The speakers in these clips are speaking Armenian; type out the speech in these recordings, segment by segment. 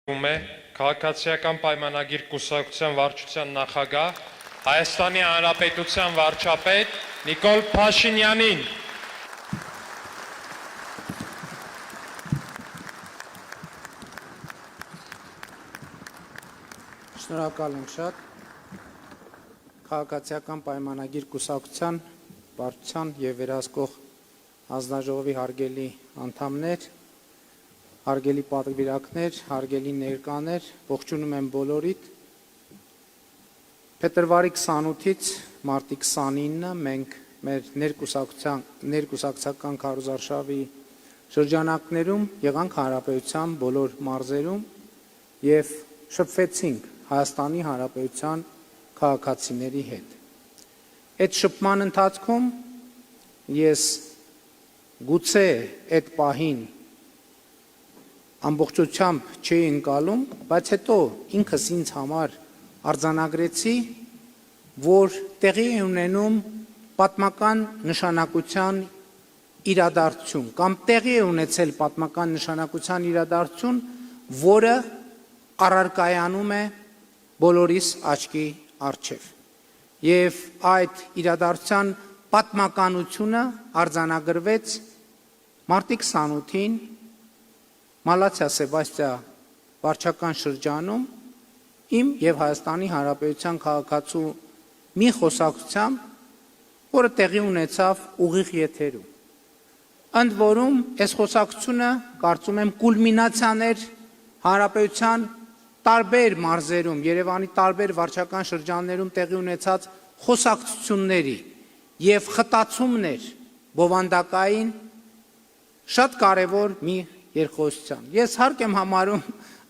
Քաղաքացիական պայմանագիր կուսակցության վարչության նախագահ Հայաստանի Հանրապետության վարչապետ Նիկոլ Փաշինյանին։ Շնորհակալ եմ շատ։ Քաղաքացիական պայմանագիր կուսակցության վարչության եւ վերահսկող հանձնաժողովի հարգելի անդամներ, հարգելի պատվիրակներ, հարգելի ներկաներ, ողջունում եմ բոլորիդ։ Փետրվարի 28-ից մարտի 29-ը մենք մեր ներկուսակցական քարոզարշավի շրջանակներում եղանք Հանրապետության բոլոր մարզերում եւ շփվեցինք Հայաստանի Հանրապետության քաղաքացիների հետ։ Այդ շփման ընթացքում ես գուցե այդ պահին ամբողջությամբ չի ընկալում, բայց հետո ինքս ինձ համար արձանագրեցի, որ տեղի է ունենում պատմական նշանակության իրադարձություն կամ տեղի է ունեցել պատմական նշանակության իրադարձություն, որը առարկայանում է բոլորիս աչքի առջև։ Եվ այդ իրադարձության պատմականությունը արձանագրվեց մարտի 28-ին Մալացիա Սեբաստիա վարչական շրջանում իմ եւ Հայաստանի Հանրապետության քաղաքացու մի խոսակցությամբ, որը տեղի ունեցավ ուղիղ եթերում։ Ընդ որում, այս խոսակցությունը կարծում եմ կուլմինացիան էր Հանրապետության տարբեր մարզերում, Երևանի տարբեր վարչական շրջաններում տեղի ունեցած խոսակցությունների եւ խտացումներ բովանդակային շատ կարեւոր մի երկխոսության։ Ես հարկ եմ համարում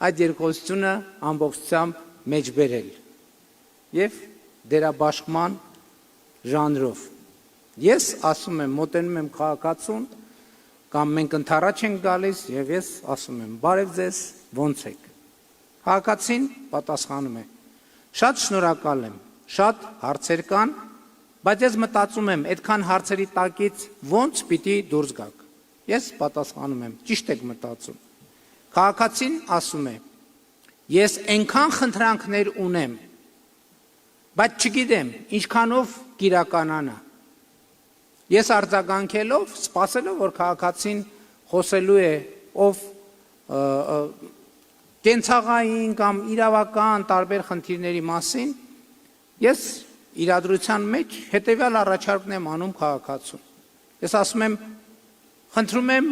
այդ երկխոսությունը ամբողջությամբ մեջբերել եւ դերաբաշխման ժանրով։ Ես ասում եմ, մոտենում եմ քաղաքացուն կամ մենք ընդառաջ ենք գալիս եւ ես ասում եմ, բարև ձեզ, ո՞նց եք։ Քաղաքացին պատասխանում է. շատ շնորհակալ եմ, շատ հարցեր կան, բայց ես մտածում եմ, այդքան հարցերի տակից ո՞նց պիտի դուրս գաք։ Ես պատասխանում եմ, ճիշտ եք մտածում։ Քաղաքացին ասում է. ես այնքան խնդրանքներ ունեմ, բայց չգիտեմ ինչքանով կիրականանա։ Ես արձագանքելով, սպասելով, որ քաղաքացին խոսելու է, ով կենցաղային կամ իրավական տարբեր խնդիրների մասին, ես իրադրության մեջ հետևյալ առաջարկն եմ անում քաղաքացուն։ Ես ասում եմ, խնդրում եմ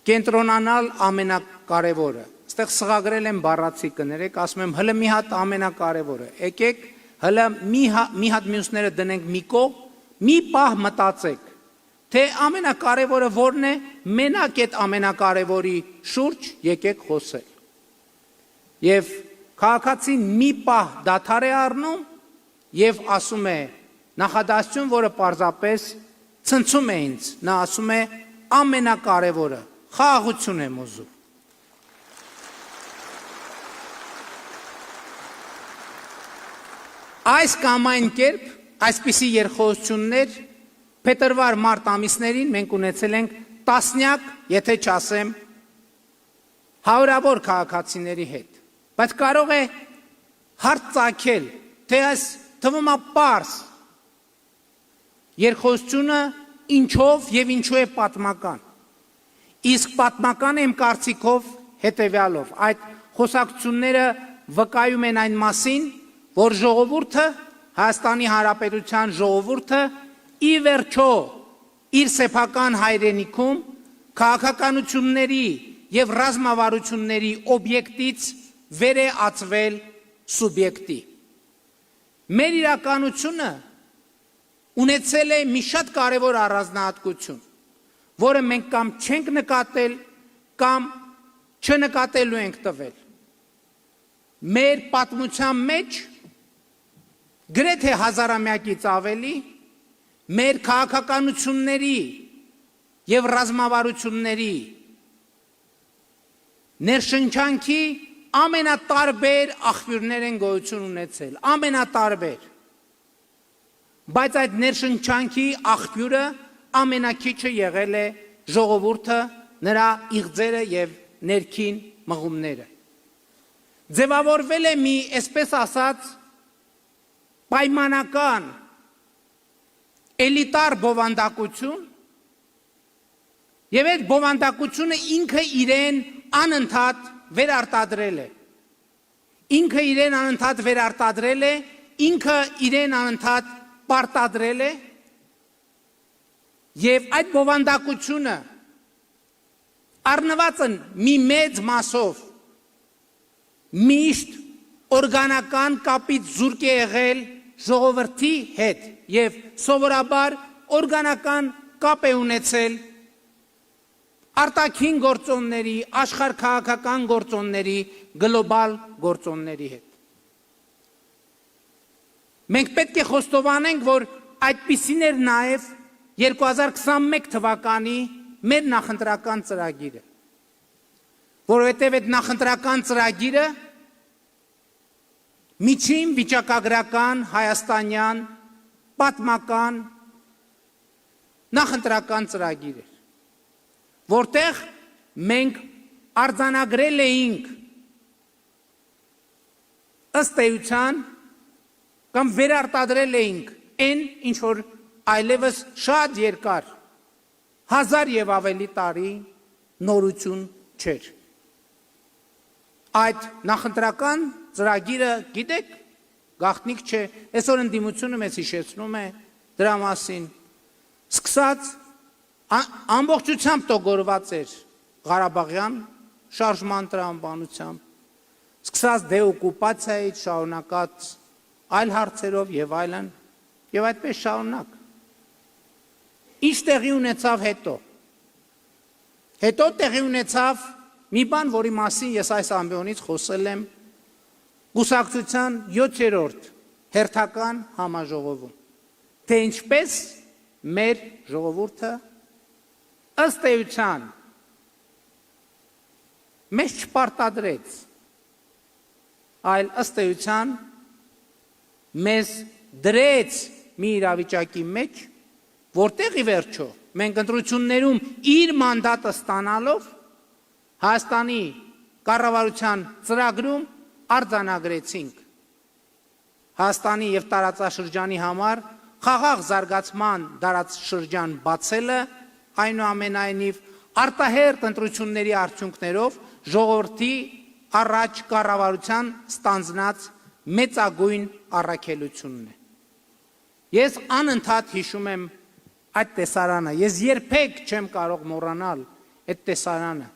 կենտրոնանալ ամենակարևորը։ Այստեղ սղագրել եմ բառացի կներեք, ասում եմ հլը մի հատ ամենակարևորը։ Եկեք հլը մի հատ մյուսները դնենք մի կողմ, մի պահ մտածեք, թե ամենակարևորը որն է, մենակ այդ ամենակարևորի շուրջ եկեք խոսել։ Եվ քաղաքացին մի պահ դադար է առնում եւ ասում է նախադասություն, որը պարզապես ցնցում է ինձ, նա ասում է ամենակարևորը, խաղաղություն եմ ուզում։ Այս կամ այն կերպ, այսպիսի երկխոսություններ փետրվար-մարտ ամիսներին մենք ունեցել ենք տասնյակ, եթե չասեմ, հարյուրավոր քաղաքացիների հետ, բայց կարող է հարց ծագել, թե այս թվում է պարզ երկխոսությունը ինչով եւ ինչու է պատմական։ Իսկ պատմական եմ կարծիքով հետեւյալով, այդ խոսակցությունները վկայում են այն մասին, որ ժողովուրդը, Հայաստանի Հանրապետության ժողովուրդը ի վերջո իր սեփական հայրենիքում քաղաքականությունների եւ ռազմավարությունների օբյեկտից վեր է ածվել սուբյեկտի։ Մեր իրականությունը ունեցել է մի շատ կարևոր առանձնահատկություն, որը մենք կամ չենք նկատել, կամ չնկատելու ենք տվել։ Մեր պատմության մեջ գրեթե հազարամյակից ավելի մեր քաղաքականությունների եւ ռազմավարությունների ներշնչանքի ամենատարբեր աղբյուրներ են գոյություն ունեցել, ամենատարբեր։ Բայց այդ ներշնչանքի աղբյուրը ամենակիչը եղել է ժողովուրդը, նրա իղձերը եւ ներքին մղումները։ Ձևավորվել է մի, այսպես ասած, պայմանական էլիտար բովանդակություն, եւ այդ բովանդակությունը ինքը իրեն անընդհատ վերարտադրել է։ Ինքը իրեն անընդհատ վերարտադրել է, ինքը իրեն անընդհատ պարտադրել է, եւ այդ բովանդակությունը առնված են մի մեծ մասով միշտ օրգանական կապից զուրկ է եղել ժողովրդի հետ եւ սովորաբար օրգանական կապ է ունեցել արտաքին գործոնների, աշխարհքաղաքական գործոնների, գլոբալ գործոնների հետ։ Մենք պետք է խոստովանենք, որ այդպիսին էր նաեւ 2021 թվականի մեր նախընտրական ծրագիրը, որովհետև այդ նախընտրական ծրագիրը միջին վիճակագրական հայաստանյան պատմական նախընտրական ծրագիր էր, որտեղ մենք արձանագրել էինք ըստ էության կամ վերարտադրել էինք այն, ինչ որ այլևս շատ երկար, 1000 եւ ավելի տարի նորություն չէր։ Այդ նախընտրական ծրագիրը, գիտեք, գաղտնիք չէ, այսօր ընդդիմությունը մեզ հիշեցնում է դրա մասին, սկսած ամբողջությամբ տոգորված էր Ղարաբաղյան շարժման տրամաբանությամբ, սկսած դեօկուպացիայից, շարունակած այլ հարցերով եւ այլն, եւ այդպես շարունակ։ Ինչ տեղի ունեցավ հետո։ Հետո տեղի ունեցավ մի բան, որի մասին ես այս ամբիոնից խոսել եմ Կուսակցության 7-րդ հերթական համաժողովում, թե ինչպես մեր ժողովուրդը ըստ էության մեզ չպարտադրեց, այլ ըստ էության մեզ դրեց մի իրավիճակի մեջ, որտեղ ի վերջո մենք ընտրություններում իր մանդատը ստանալով Հայաստանի կառավարության ծրագրում արձանագրեցինք Հայաստանի եւ տարածաշրջանի համար խաղաղ զարգացման դարաշրջան բացելը, այնուամենայնիվ արտահերթ ընտրությունների արդյունքներով ժողովրդի առաջ կառավարության ստանձնած մեծագույն առաքելությունն է։ Ես անընդհատ հիշում եմ այդ տեսարանը, ես երբեք չեմ կարող մոռանալ այդ տեսարանը,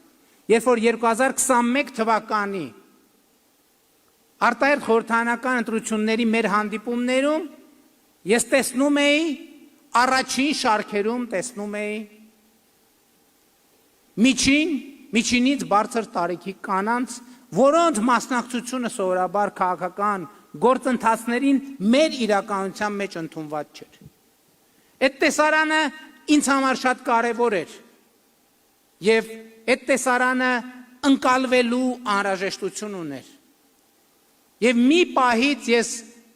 երբ որ 2021 թվականի արտահերթ խորհրդարանական ընտրությունների մեր հանդիպումներում ես տեսնում էի, առաջին շարքերում տեսնում էի միջինից բարձր տարիքի կանանց, որոնց մասնակցությունը սովորաբար քաղաքական գործընթացներին մեր իրականության մեջ ընդունված չէր։ Այդ տեսարանը ինձ համար շատ կարևոր էր եւ այդ տեսարանը ընկալվելու անհրաժեշտություն ուներ։ Եվ մի պահից ես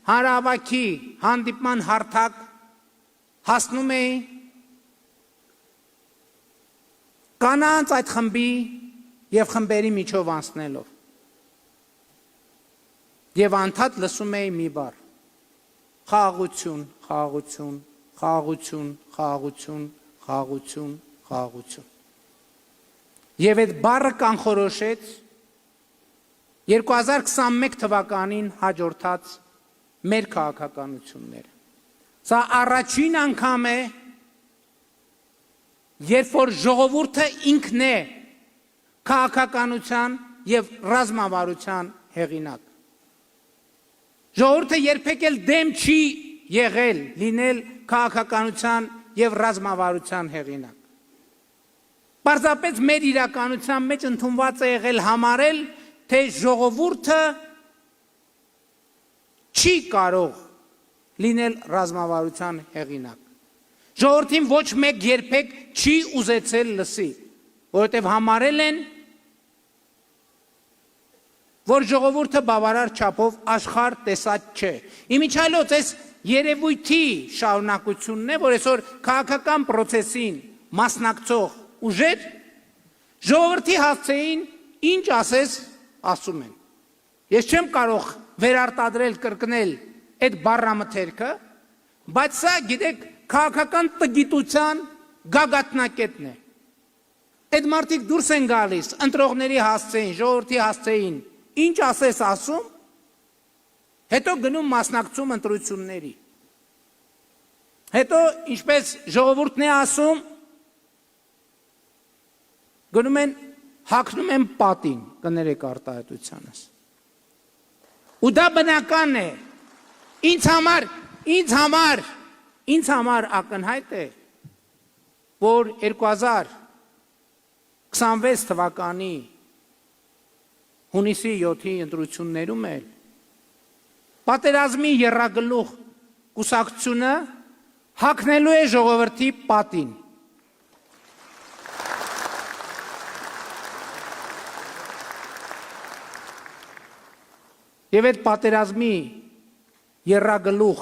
հանրահավաքի հանդիպման հարթակ հասնում էի կանանց այդ խմբի եւ խմբերի միջով անցնելով։ Եվ անդադ լսում էի մի բառ. խաղաղություն, խաղաղություն, խաղաղություն, խաղաղություն, խաղաղություն, խաղաղություն։ Եվ այդ բառը կանխորոշեց 2021 թվականին հաջորդած մեր քաղաքականությունները։ Սա առաջին անգամ է, երբ որ ժողովուրդը ինքն է քաղաքականության եւ ռազմավարության հեղինակ։ Ժողովուրդը երբեք էլ դեմ չի եղել լինել քաղաքականության եւ ռազմավարության հեղինակ։ Պարզապես մեր իրականության մեջ ընդունված է եղել համարել, թե ժողովուրդը չի կարող լինել ռազմավարության հեղինակ։ Ժողովրդին ոչ մեկ երբեք չի ուզեցել լսի, որովհետև համարել են, որ ժողովուրդը բավարար չափով աշխարհ տեսած չէ։ Իմիջիայլոց այս երևույթի շարունակությունն է, որ այսօր քաղաքական process-ին մասնակցող ուժեր ժողովրդի հասցեին ինչ ասես ասում են։ Ես չեմ կարող վերարտադրել կրկնել այդ բառամթերքը, բայց սա գիտեք քաղաքական տգիտության գագաթնակետն է։ Այդ մարդիկ դուրս են գալիս ընտրողների հասցեին, ժողովրդի հասցեին, ինչ ասես ասում, հետո գնում մասնակցում ընտրությունների։ Հետո ինչպես ժողովուրդն է ասում, գնում են հագնում են պատին, կներեք արտահայտությանս։ Ու դա բնական է։ Ինձ համար ակնհայտ է, որ 2026 թվականի հունիսի 7-ի ընտրություններում էլ պատերազմի եռագլուխ կուսակցությունը հագնելու է ժողովրդի պատին։ Եվ այդ պատերազմի եռագլուխ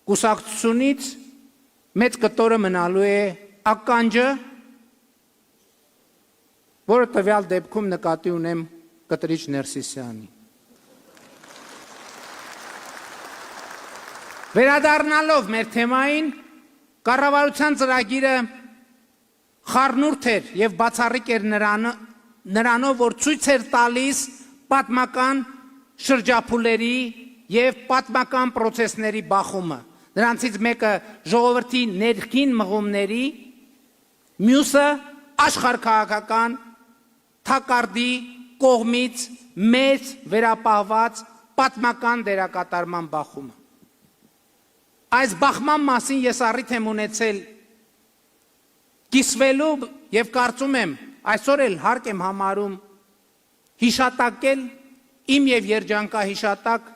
կուսակցությունից մեծ կտորը մնալու է ականջը, որը տվյալ դեպքում նկատի ունեմ Կտրիչ Ներսիսյանի։ Վերադառնալով մեր թեմային, կառավարության ծրագիրը խառնուրդ էր եւ բացառիկ էր նրանով, որ ցույց էր տալիս պատմական շրջափուլերի եւ պատմական process-ների բախումը։ Նրանցից մեկը ժողովրդի ներքին մղումների, մյուսը աշխարհքաղաքական թակարդի կողմից մեծ վերապահված պատմական դերակատարման բախումը։ Այս բախման մասին ես առիթ եմ ունեցել կիսվելու եւ կարծում եմ այսօր էլ հարկ եմ համարում հիշատակել իմ եւ երջանկահիշատակ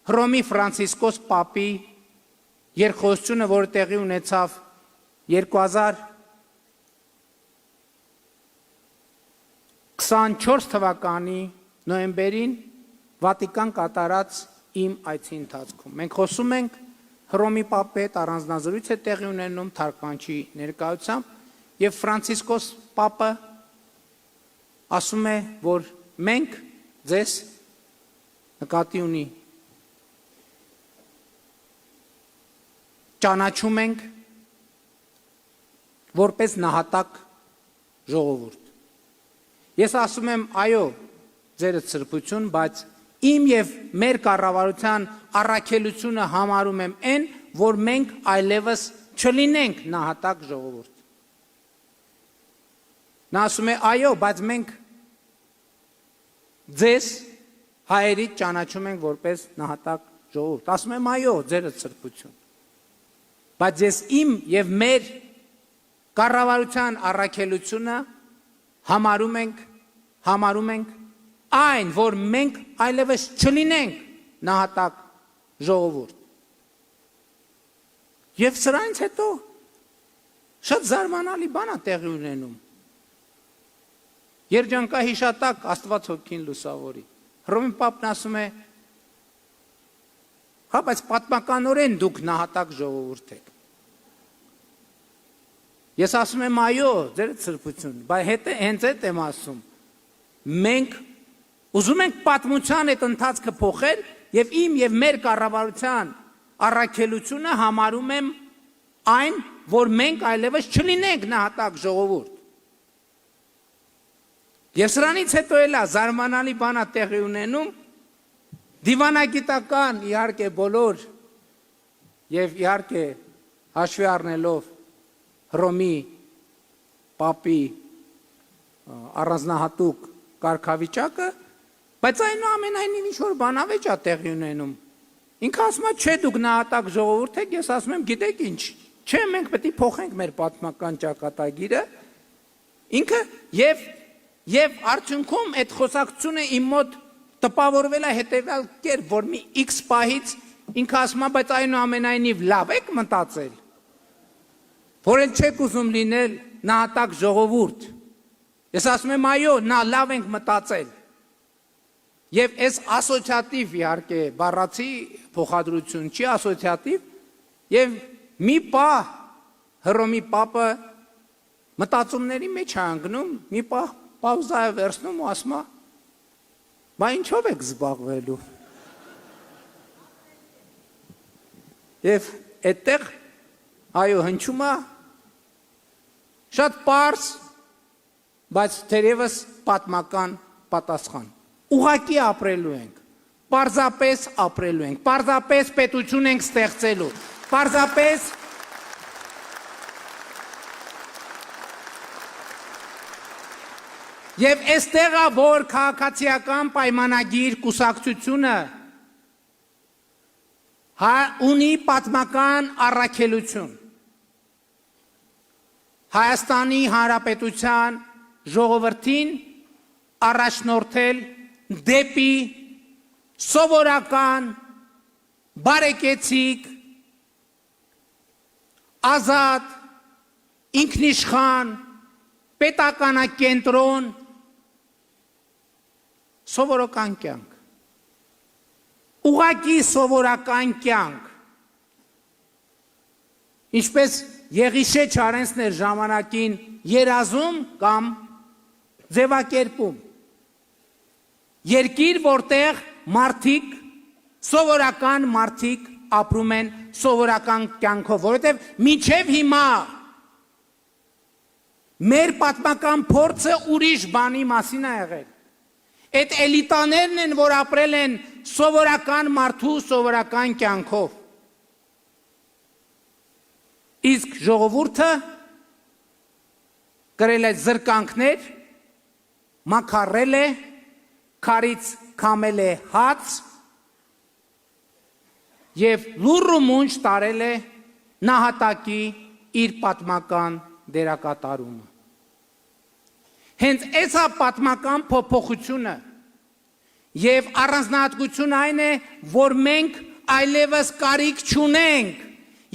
Հռոմի Ֆրանցիսկոս Պապի երկխոսությունը, որը տեղի ունեցավ 2024 թվականի նոյեմբերին Վատիկան կատարած իմ այցի ընթացքում։ Մենք խոսում ենք Հռոմի Պապի հետ առանձնազրույց է տեղի ունենում թարգմանչի ներկայությամբ եւ Ֆրանցիսկոս Պապը ասում է, որ մենք ձեզ նկատի ունի ճանաչում ենք որպես նահատակ ժողովուրդ։ Ես ասում եմ, այո, ձերդ սրբություն, բայց իմ եւ մեր կառավարության առաքելությունը համարում եմ այն, որ մենք այլևս չլինենք նահատակ ժողովուրդ։ Նա ասում է, այո, բայց մենք ձեզ հայերից ճանաչում ենք որպես նահատակ ժողովուրդ։ Ասում եմ, այո, ձերդ սրբություն։ Բայց ես իմ եւ մեր կառավարության առաքելությունը համարում ենք այն, որ մենք այլևս չլինենք նահատակ ժողովուրդ։ Եվ սրանից հետո շատ զարմանալի բան է տեղի ունենում։ Երջանկահիշատակ Աստված հոգին լուսավորի։ Հռոմի Պապն ասում է, հա, բայց պատմականորեն դուք նահատակ ժողովուրդ եք։ Ես ասում եմ, այո, ձեր սրբություն, բայց հենց այդ եմ ասում։ Մենք ուզում ենք պատմության այդ ընթացքը փոխել եւ իմ եւ մեր կառավարության առաքելությունը համարում եմ այն, որ մենք այլևս չլինենք նահատակ ժողովուրդ։ Եվ սրանից հետո էլա զարմանալի բան է տեղի ունենում, դիվանագիտական իհարկե բոլոր եւ իհարկե հաշվի առնելով Հռոմի Պապի առանձնահատուկ կարգավիճակը, բայց այնուամենայնիվ ինչ-որ բանավեճ է տեղի ունենում։ Ինքը ասում է, չէ, դուք նահատակ ժողովուրդ եք, ես ասում եմ, գիտեք ինչ, չէ, մենք պետք է փոխենք մեր պատմական ճակատագիրը, ինքը եւ արդյունքում այդ խոսակցությունը իմ մոտ տպավորվել է հետեւյալ կերպ, որ մի X պահից ինքը ասում է, բայց այնուամենայնիվ լավ եք մտածել, որ էլ չեք ուզում լինել նահատակ ժողովուրդ։ Ես ասում եմ, այո, լավ ենք մտածել։ Եվ այս ասոցիատիվ իհարկե բառացի փոխադրություն չի ասոցիատիվ, եւ մի պահ Հռոմի Պապը մտածումների մեջ է անգնում, մի պահ պաուզա է վերցնում ու ասում է, «Բա ինչով եք զբաղվելու»։ Եվ այդտեղ այո հնչում է շատ պարզ, բայց թերևս պատմական պատասխան։ Ուղղակի ապրելու ենք, պարզապես ապրելու ենք, պարզապես պետություն ենք ստեղծելու, պարզապես Եվ այստեղ է, որ քաղաքացիական պայմանագիր կուսակցությունը ունի պատմական առաքելություն։ Հայաստանի Հանրապետության ժողովրդին առաջնորդել դեպի սովորական, բարեկեցիկ, ազատ, ինքնիշխան, պետականակենտրոն, սովորական կյանք, ուղղակի սովորական կյանք, ինչպես Եղիշե Չարենցն էր ժամանակին երազում կամ ձևակերպում, երկիր, որտեղ մարդիկ, սովորական մարդիկ ապրում են սովորական կյանքով, որովհետև մինչև հիմա մեր պատմական փորձը ուրիշ բանի մասին է եղել։ Այդ էլիտաներն են, որ ապրել են սովորական մարդու սովորական կյանքով։ Իսկ ժողովուրդը կրել է զրկանքներ, մաքարել է, քարից քամել է հաց եւ լուռ ու մունջ տարել է նահատակի իր պատմական դերակատարումը։ Հենց այսա պատմական փոփոխությունը եւ առանձնահատկությունը այն է, որ մենք այլևս կարիք չունենք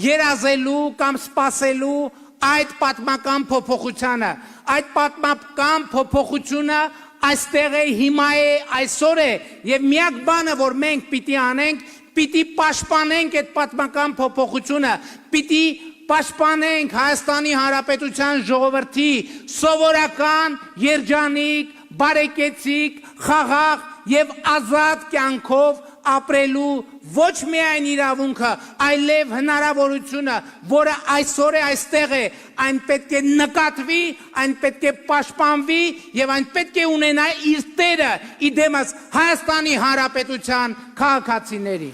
երազելու կամ սպասելու այդ պատմական փոփոխությանը։ Այդ պատմական փոփոխությունը այստեղ է, հիմա է, այսօր է եւ միակ բանը, որ մենք պիտի անենք, պիտի պաշտպանենք այդ պատմական փոփոխությունը, պիտի պաշտպանենք Հայաստանի Հանրապետության ժողովրդի սովորական, երջանիկ, բարեկեցիկ, խաղաղ եւ ազատ կյանքով ապրելու ոչ միայն իրավունքը, այլև հնարավորությունը, որը այսօր է այստեղ է, այն պետք է նկատվի, այն պետք է պաշտպանվի եւ այն պետք է ունենա իր տերը իդեմս Հայաստանի Հանրապետության քաղաքացիների։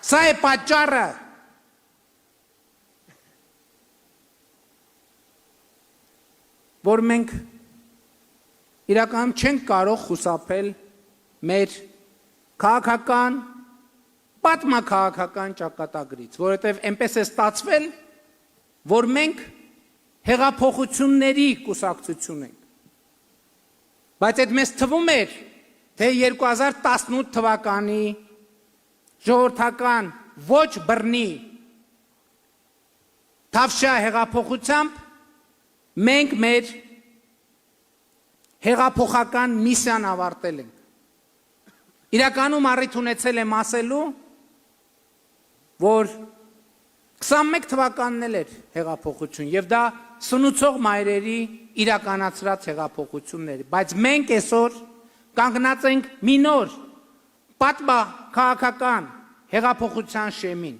Սա է պատճառը, որ մենք իրականում չենք կարող խուսափել մեր քաղաքական, պատմաքաղաքական ճակատագրից, որովհետև այնպես է ստացվել, որ մենք հեղափոխությունների կուսակցություն ենք։ Բայց այդ մեզ թվում էր, թե 2018 թվականի ժողովրդական ոչ բռնի թավշյա հեղափոխությամբ մենք մեր հեղափոխական միսիան ավարտել ենք։ Իրականում առիթ ունեցել եմ ասելու, որ 21 թվականն էլ էր հեղափոխություն եւ դա սնուցող մայրերի իրականացրած հեղափոխություններ, բայց մենք այսօր կանգնած ենք մի նոր պատմաքաղաքական հեղափոխության շեմին։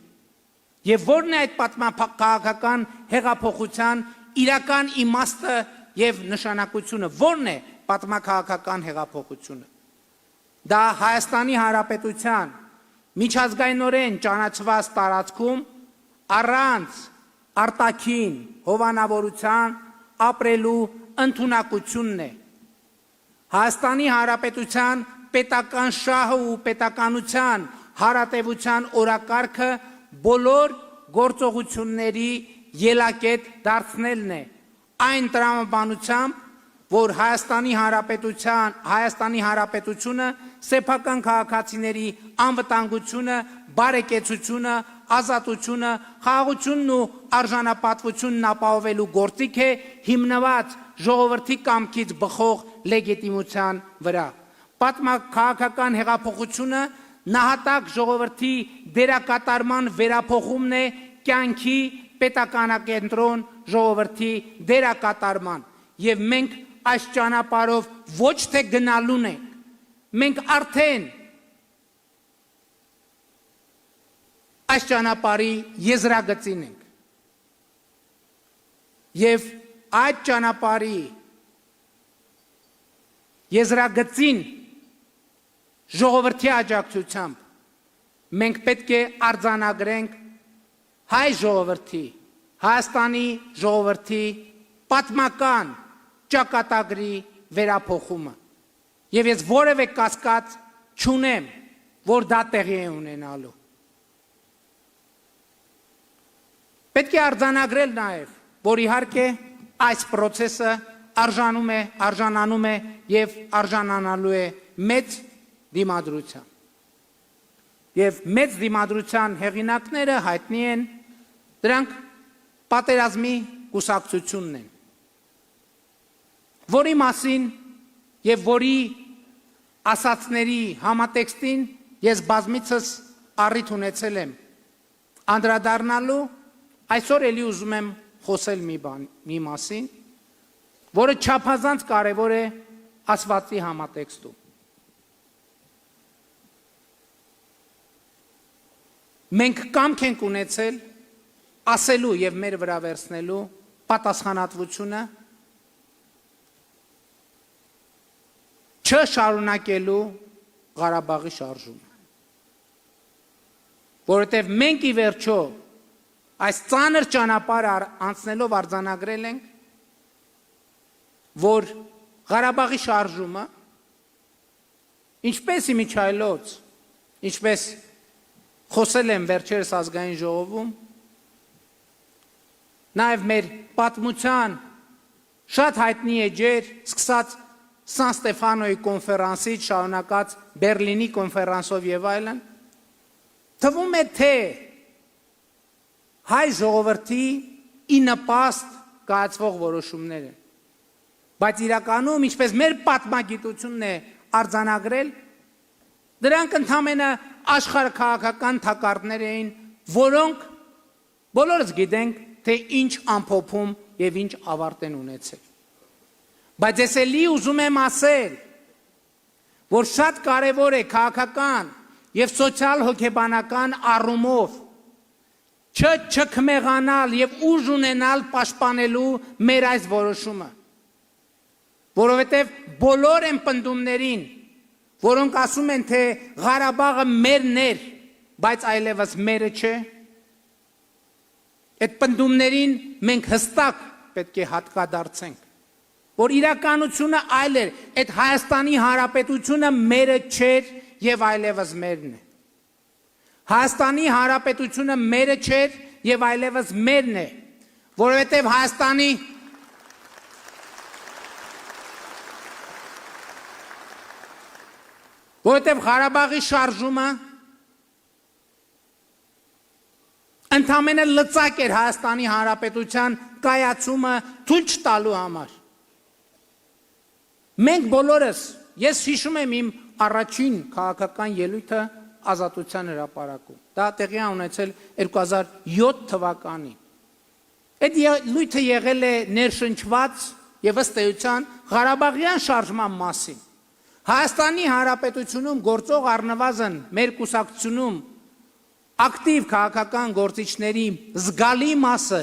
Եվ որն է այդ պատմաքաղաքական հեղափոխության իրական իմաստը եւ նշանակությունը, որն է պատմաքաղաքական հեղափոխությունը։ Դա Հայաստանի Հանրապետության միջազգայինորեն ճանաչված տարածքում առանց արտաքին հովանավորության ապրելու ընդունակությունն է։ Հայաստանի Հանրապետության պետական շահը ու պետականության հարատևության օրակարգը բոլոր գործողությունների ելակետ դարձնելն է, այն տրամաբանությամբ, որ Հայաստանի Հանրապետությունը սեփական քաղաքացիների անվտանգությունը, բարեկեցությունը, ազատությունը, խաղաղությունն ու արժանապատվությունն ապահովելու գործիք է հիմնված ժողովրդի կամքից բխող լեգիտիմության վրա։ Պատմաքաղաքական հեղափոխությունը նահատակ ժողովրդի դերակատարման վերափոխումն է կյանքի պետականակենտրոն ժողովրդի դերակատարման եւ մենք այս ճանապարհով ոչ թե գնալուն ենք, մենք արդեն այս ճանապարհի եզրագծին ենք եւ այդ ճանապարհի եզրագծին ժողովրդի աջակցությամբ մենք պետք է արձանագրենք հայ ժողովրդի, Հայաստանի ժողովրդի պատմական ճակատագրի վերափոխումը։ Եվ ես որևէ կասկած չունեմ, որ դա տեղի է ունենալու։ Պետք է արձանագրել նաև, որ իհարկե այս process-ը արժանանում է եւ արժանանալու է մեծ դիմադրության։ Եվ մեծ դիմադրության հեղինակները հայտնի են, դրանք պատերազմի կուսակցությունն են, որի մասին եւ որի ասացների համատեքստին ես բազմիցս առիթ ունեցել եմ անդրադառնալու, այսօր էլի ուզում եմ խոսել մի մասին, որը չափազանց կարևոր է ասվածի համատեքստում։ Մենք կամք ենք ունեցել ասելու եւ մեր վրա վերցնելու պատասխանատվությունը չշարունակելու Ղարաբաղի շարժումը։ Որովհետեւ մենք ի վերջո այս ծանր ճանապարհը անցնելով արձանագրել ենք, որ Ղարաբաղի շարժումը ինչպես իմիջայլոց, ինչպես խոսել եմ վերջերս ազգային ժողովում, նաև մեր պատմության շատ հայտնի էջեր, սկսած Սան Ստեֆանոյի կոնֆերանսից շարունակած Բերլինի կոնֆերանսով եւ այլն, թվում է թե հայ ժողովրդի ի նպաստ կայացվող որոշումներ են։ Բայց իրականում, ինչպես մեր պատմագիտությունն է արձանագրել, դրանք ընդհանրապես աշխարհաքաղաքական թակարդներ էին, որոնք բոլորս գիտենք, թե ինչ ամփոփում եւ ինչ ավարտ են ունեցել։ Բայց ես էլի ուզում եմ ասել, որ շատ կարևոր է քաղաքական եւ սոցիալ հոգեբանական առումով չքմեղանալ եւ ուժ ունենալ պաշտպանելու մեր այս որոշումը, որովհետեւ բոլոր են պնդումներին, որոնք ասում են, թե Ղարաբաղը մերն էր, բայց այլևս մերը չէ, այդ պնդումներին մենք հստակ պետք է հատկադարձենք, որ իրականությունը այլ էր, այդ Հայաստանի Հանրապետությունը մերը չէր եւ այլևս մերն է։ Հայաստանի Հանրապետությունը մերը չէր եւ այլևս մերն է, որովհետեւ Հայաստանի Որովհետև Ղարաբաղի շարժումը ընդամենը լծակ էր Հայաստանի Հանրապետության կայացումը թույլ չտալու համար։ Մենք բոլորս, ես հիշում եմ իմ առաջին քաղաքական ելույթը Ազատության հրապարակում։ Դա տեղի է ունեցել 2007 թվականին։ Այդ ելույթը եղել է ներշնչված եւ ըստ էության Ղարաբաղյան շարժման մասին։ Հայաստանի Հանրապետությունում գործող առնվազն մեր կուսակցությունում ակտիվ քաղաքական գործիչների զգալի մասը,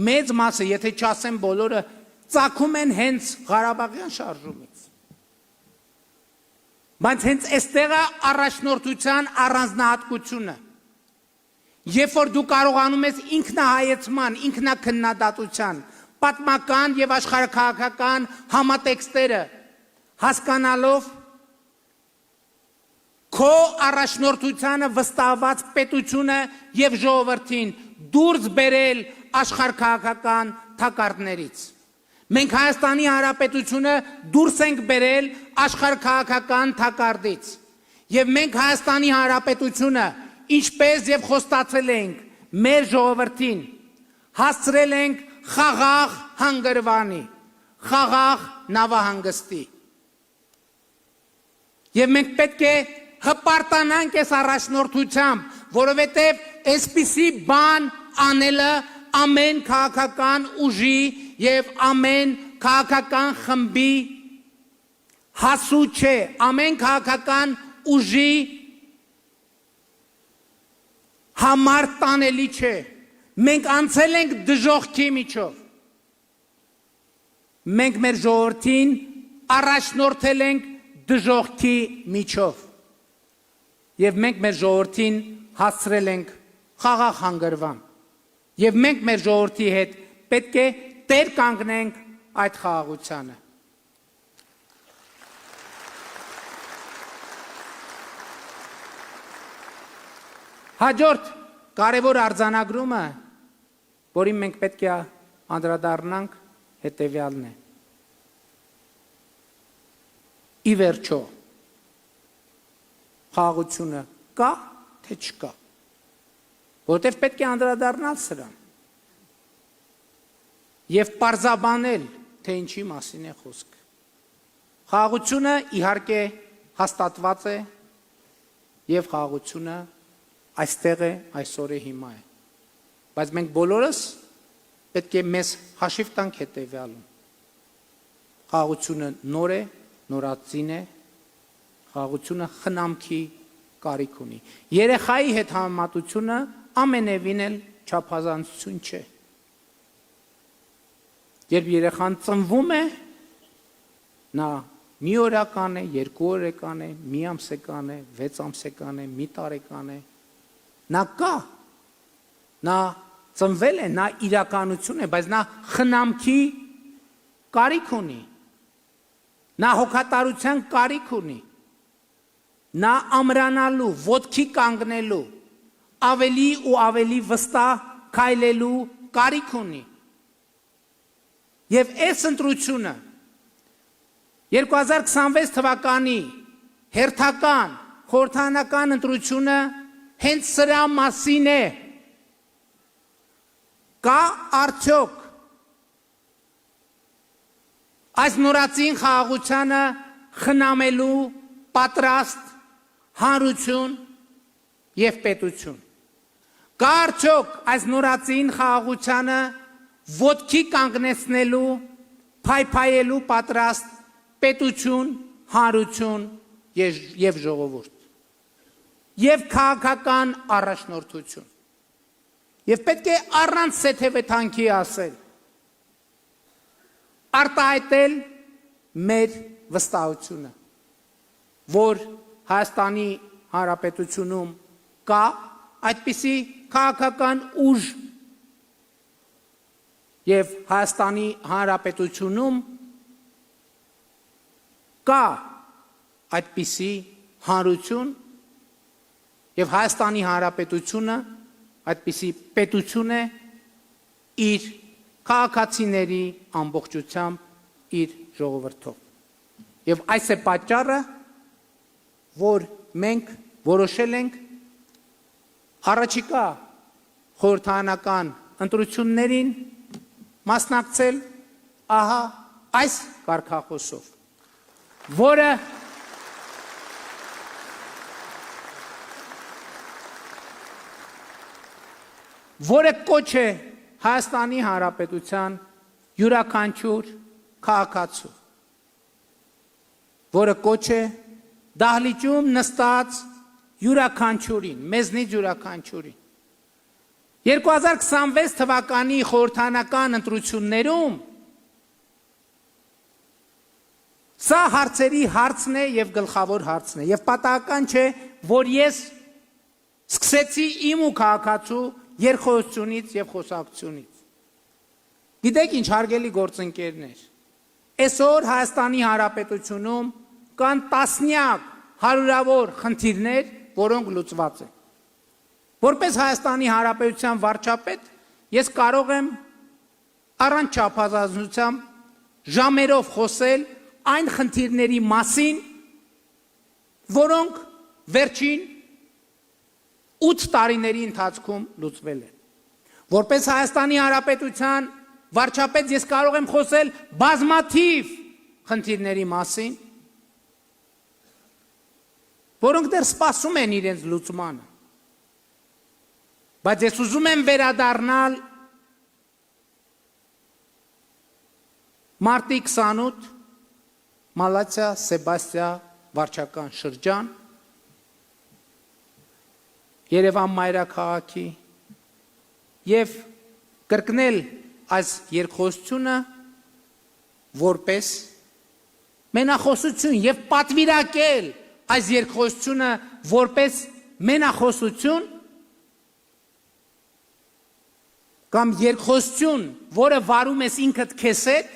մեծ մասը, եթե չասեմ բոլորը, ծագում են հենց Ղարաբաղյան շարժումից։ Բայց հենց այստեղ է առաջնորդության առանձնահատկությունը։ Երբ որ դու կարողանում ես ինքնահայեցման, ինքնակննադատության, պատմական եւ աշխարհաքաղաքական համատեքստերը հասկանալով քո առաջնորդությանը վստահված պետությունը եւ ժողովրդին դուրս բերել աշխարհաքաղաքական թակարդներից։ Մենք Հայաստանի Հանրապետությունը դուրս ենք բերել աշխարհաքաղաքական թակարդից։ Եվ մենք Հայաստանի Հանրապետությունը, ինչպես եւ խոստացել ենք մեր ժողովրդին, հասցրել ենք խաղաղ հանգրվանի, խաղաղ նավահանգստի։ Եվ մենք պետք է հպարտանանք այս առաջնորդությամբ, որովհետև այսպիսի բան անելը ամեն քաղաքական ուժի եւ ամեն քաղաքական խմբի հասու չէ, ամեն քաղաքական ուժի համար տանելի չէ։ Մենք անցել ենք դժոխքի միջով։ Մենք մեր ժողովրդին առաջնորդել ենք դժոխքի միջով։ Եվ մենք մեր ժողովրդին հասցրել ենք խաղաղ հանգրվան։ Եվ մենք մեր ժողովրդի հետ պետք է տեր կանգնենք այդ խաղաղությանը։ Հաջորդ կարևոր արձանագրումը, որին մենք պետք է անդրադառնանք, հետևյալն է։ Ի վերջո, խաղաղությունը կա, թե չկա։ Որտեվ պետք է անդրադառնալ սրան։ Եվ պարզաբանել, թե ինչի մասին է խոսքը։ Խաղաղությունը իհարկե հաստատված է, եւ խաղաղությունը այստեղ է, այսօր է, հիմա է։ Բայց մենք բոլորս պետք է մեզ հաշիվ տանք հետևյալում։ Խաղաղությունը նոր է, նորածին է, խաղաղությունը խնամքի կարիք ունի։ Երեխայի հետ համեմատությունը ամենևին էլ չափազանցություն չէ։ Երբ երեխան ծնվում է, նա մի օրական է, 2 օրական է, մի ամսական է, 6 ամսական է, մի տարեկան է, նա կա, նա ծնվել է, նա իրականություն է, բայց նա խնամքի կարիք ունի, նա հոգատարության կարիք ունի, նա ամրանալու, ոտքի կանգնելու, ավելի ու ավելի վստահ քայլելու կարիք ունի։ Եվ այս ընտրությունը 2026 թվականի հերթական խորհրդարանական ընտրությունը հենց սրա մասին է։ Կա արդյոք այս նորածին խաղաղությանը խնամելու պատրաստ հանրություն եւ պետություն։ Կա արդյոք այս նորածին խաղաղությանը ոտքի կանգնեցնելու, փայփայելու պատրաստ պետություն, հանրություն եւ ժողովուրդ եւ քաղաքական առաջնորդություն։ Եվ պետք է առանց սեթևեթանքի ասել, արտահայտել մեր վստահությունը, որ Հայաստանի Հանրապետությունում կա այդպիսի քաղաքական ուժ եւ Հայաստանի Հանրապետությունում կա այդպիսի հանրություն եւ Հայաստանի Հանրապետությունը այդպիսի պետություն է իր քաղաքացիների ամբողջությամբ իր ժողովրդով։ Եվ այս է պատճառը, որ մենք որոշել ենք առաջիկա խորհրդարանական ընտրություններին մասնակցել ահա այս կարգախոսով, որը կոչ է Հայաստանի Հանրապետության յուրաքանչյուր քաղաքացու, որը կոչ է դահլիճում նստած յուրաքանչյուրին, մեզնից յուրաքանչյուրին։ 2026 թվականի խորհրդարանական ընտրություններում սա հարցերի հարցն է եւ գլխավոր հարցն է եւ պատահական չէ, որ ես սկսեցի իմ ու քաղաքացու երկխոսությունից եւ խոսակցությունից։ Գիտեք ինչ, հարգելի գործընկերներ, այսօր Հայաստանի Հանրապետությունում կան տասնյակ հարյուրավոր խնդիրներ, որոնք լուծված են։ Որպես Հայաստանի Հանրապետության վարչապետ, ես կարող եմ առանց չափազանցության ժամերով խոսել այն խնդիրների մասին, որոնք վերջին 8 տարիների ընթացքում լուծվել են։ Որպես Հայաստանի Հանրապետության վարչապետ ես կարող եմ խոսել բազմաթիվ խնդիրների մասին, որոնք դեռ սպասում են իրենց լուծմանը։ Բայց ես ուզում եմ վերադառնալ մարտի 28 Մալացիա Սեբաստիա վարչական շրջան Երևան մայրաքաղաքի եւ կրկնել այս երկխոսությունը որպես մենախոսություն եւ պատվիրակել այս երկխոսությունը որպես մենախոսություն կամ երկխոսություն, որը վարում ես ինքդ քեզ հետ,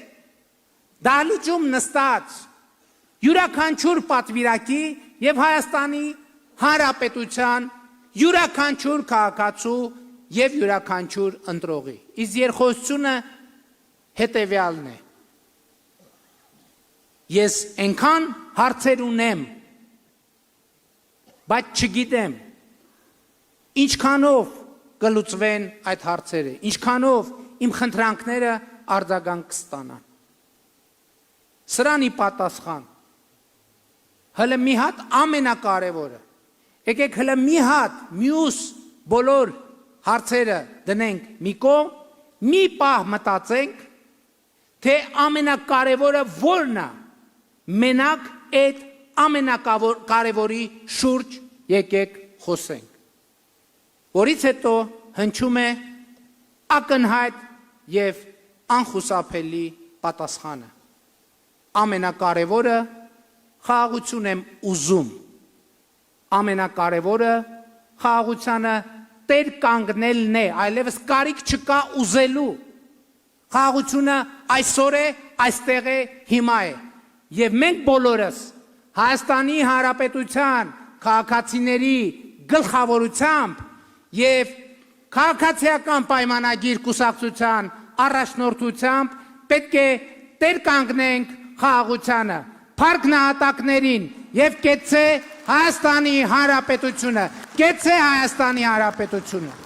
դահլիճում նստած յուրաքանչյուր պատվիրակի եւ Հայաստանի Հանրապետության յուրաքանչյուր քաղաքացու եւ յուրաքանչյուր ընտրողի։ Իսկ երկխոսությունը հետեւյալն է։ Ես այնքան հարցեր ունեմ, բայց չգիտեմ ինչքանով կլուծվեն այդ հարցերը, ինչքանով իմ խնդրանքները արձագանք կստանան։ Սրանի պատասխան հələ մի հատ ամենակարևորը։ Եկեք հələ մի հատ մյուս բոլոր հարցերը դնենք մի կողմ, մի պահ մտածենք, թե ամենակարևորը որն է։ Մենակ այդ ամենակարևորի շուրջ եկեք խոսենք։ Որից հետո հնչում է ակնհայտ եւ անխուսափելի պատասխանը։ Ամենակարևորը խաղաղություն եմ ուզում։ Ամենակարևորը խաղաղությանը տեր կանգնելն է, այլևս կարիք չկա ուզելու։ Խաղաղությունը այսօր է, այստեղ է, հիմա է։ Եվ մենք բոլորս Հայաստանի Հանրապետության քաղաքացիների գլխավորությամբ եւ քաղաքացիական պայմանագիր կուսակցության առաջնորդությամբ պետք է տեր կանգնենք խաղաղությանը, փառք նահատակներին եւ կեցե Հայաստանի Հանրապետությունը, կեցե Հայաստանի Հանրապետությունը։